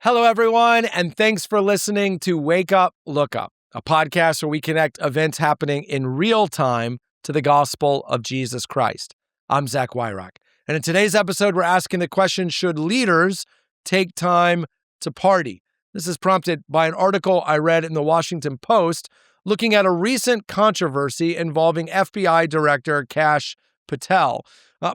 Hello, everyone, and thanks for listening to Wake Up, Look Up, a podcast where we connect events happening in real time to the gospel of Jesus Christ. I'm Zach Wyrock, and in today's episode, we're asking the question, should leaders take time to party? This is prompted by an article I read in the Washington Post looking at a recent controversy involving FBI Director Kash Patel.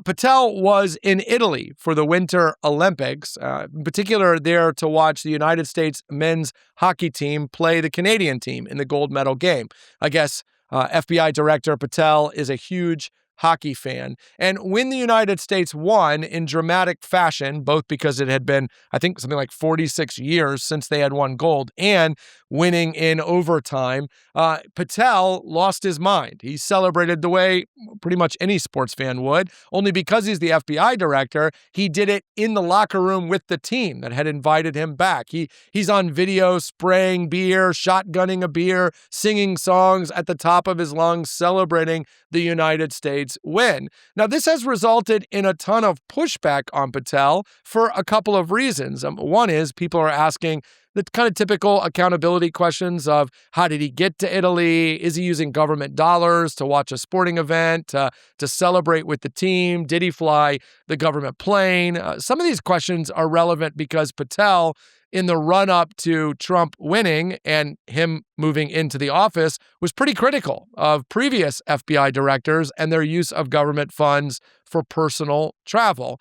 Patel was in Italy for the Winter Olympics, in particular there to watch the United States men's hockey team play the Canadian team in the gold medal game. I guess FBI Director Patel is a huge hockey fan. And when the United States won in dramatic fashion, both because it had been, I think, something like 46 years since they had won gold and winning in overtime, Patel lost his mind. He celebrated the way pretty much any sports fan would, only because he's the FBI director, he did it in the locker room with the team that had invited him back. He's on video spraying beer, shotgunning a beer, singing songs at the top of his lungs, celebrating the United States win. Now, this has resulted in a ton of pushback on Patel for a couple of reasons. One is people are asking the kind of typical accountability questions of how did he get to Italy? Is he using government dollars to watch a sporting event, to celebrate with the team? Did he fly the government plane? Some of these questions are relevant because Patel, in the run-up to Trump winning and him moving into the office, was pretty critical of previous FBI directors and their use of government funds for personal travel.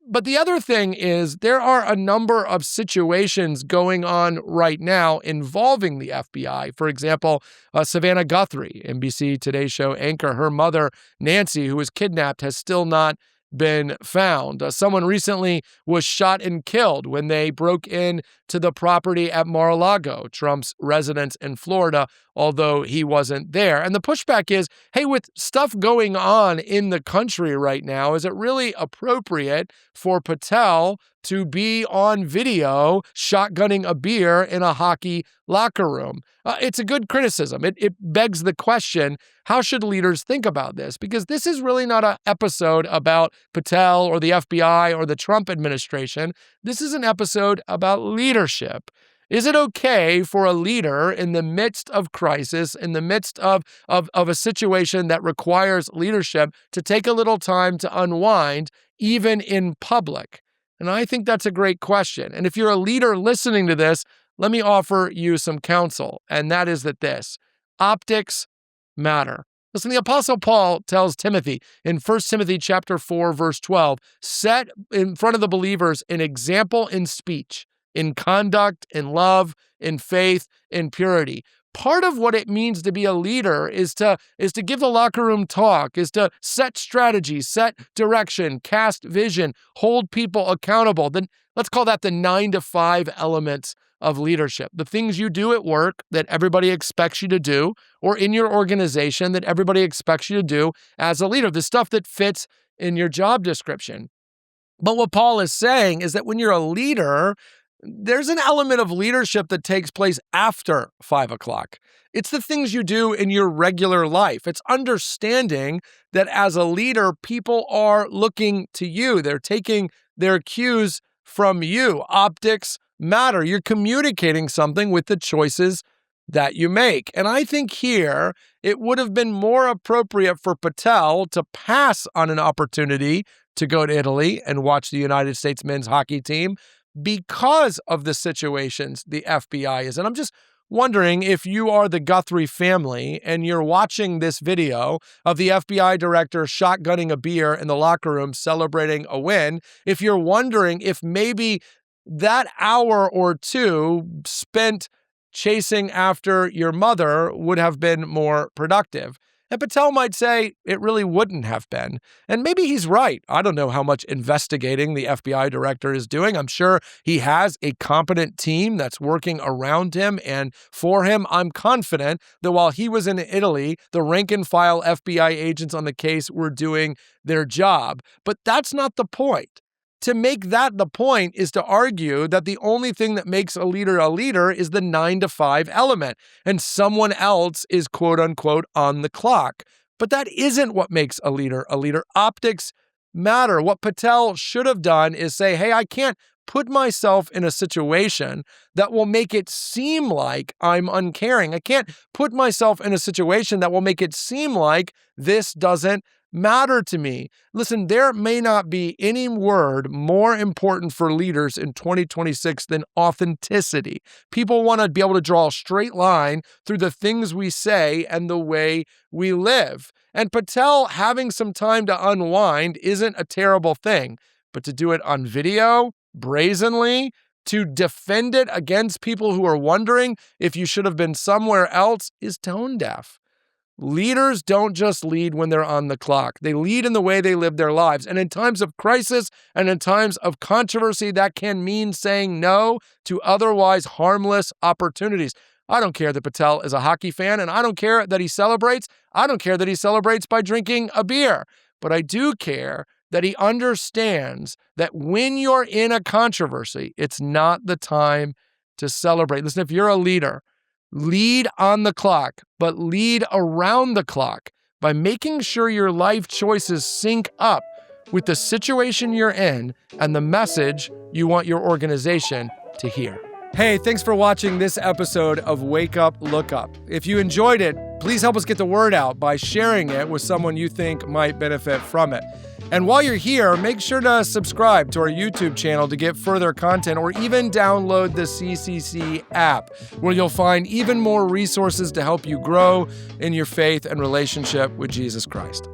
But the other thing is there are a number of situations going on right now involving the FBI. For example, Savannah Guthrie, NBC Today Show anchor, her mother, Nancy, who was kidnapped, has still not been found. Someone recently was shot and killed when they broke in to the property at Mar-a-Lago, Trump's residence in Florida, although he wasn't there. And the pushback is, hey, with stuff going on in the country right now, is it really appropriate for Patel to be on video shotgunning a beer in a hockey locker room? It's a good criticism. It begs the question, how should leaders think about this? Because this is really not an episode about Patel or the FBI or the Trump administration. This is an episode about leadership. Is it okay for a leader in the midst of crisis, in the midst of a situation that requires leadership, to take a little time to unwind, even in public? And I think that's a great question. And if you're a leader listening to this, let me offer you some counsel, and that is that optics matter. Listen, the Apostle Paul tells Timothy in 1 Timothy chapter 4, verse 12, set in front of the believers an example in speech, in conduct, in love, in faith, in purity. Part of what it means to be a leader is to give the locker room talk, is to set strategy, set direction, cast vision, hold people accountable. Then let's call that the 9 to 5 elements of leadership. The things you do at work that everybody expects you to do, or in your organization that everybody expects you to do as a leader, the stuff that fits in your job description. But what Paul is saying is that when you're a leader, there's an element of leadership that takes place after 5 o'clock. It's the things you do in your regular life. It's understanding that as a leader, people are looking to you. They're taking their cues from you. Optics matter. You're communicating something with the choices that you make. And I think here it would have been more appropriate for Patel to pass on an opportunity to go to Italy and watch the United States men's hockey team because of the situations the FBI is in. I'm just wondering if you are the Guthrie family and you're watching this video of the FBI director shotgunning a beer in the locker room celebrating a win, if you're wondering if maybe that hour or two spent chasing after your mother would have been more productive. And Patel might say it really wouldn't have been. And maybe he's right. I don't know how much investigating the FBI director is doing. I'm sure he has a competent team that's working around him and for him. I'm confident that while he was in Italy, the rank and file FBI agents on the case were doing their job. But that's not the point. To make that the point is to argue that the only thing that makes a leader is the 9 to 5 element, and someone else is quote unquote on the clock. But that isn't what makes a leader a leader. Optics matter. What Patel should have done is say, hey, I can't put myself in a situation that will make it seem like I'm uncaring. I can't put myself in a situation that will make it seem like this doesn't matter to me. Listen, there may not be any word more important for leaders in 2026 than authenticity. People want to be able to draw a straight line through the things we say and the way we live. And Patel having some time to unwind isn't a terrible thing, but to do it on video, brazenly, to defend it against people who are wondering if you should have been somewhere else is tone deaf. Leaders don't just lead when they're on the clock. They lead in the way they live their lives. And in times of crisis and in times of controversy, that can mean saying no to otherwise harmless opportunities. I don't care that Patel is a hockey fan, and I don't care that he celebrates. I don't care that he celebrates by drinking a beer. But I do care that he understands that when you're in a controversy, it's not the time to celebrate. Listen, if you're a leader, lead on the clock, but lead around the clock by making sure your life choices sync up with the situation you're in and the message you want your organization to hear. Hey, thanks for watching this episode of Wake Up, Look Up. If you enjoyed it, please help us get the word out by sharing it with someone you think might benefit from it. And while you're here, make sure to subscribe to our YouTube channel to get further content, or even download the CCC app, where you'll find even more resources to help you grow in your faith and relationship with Jesus Christ.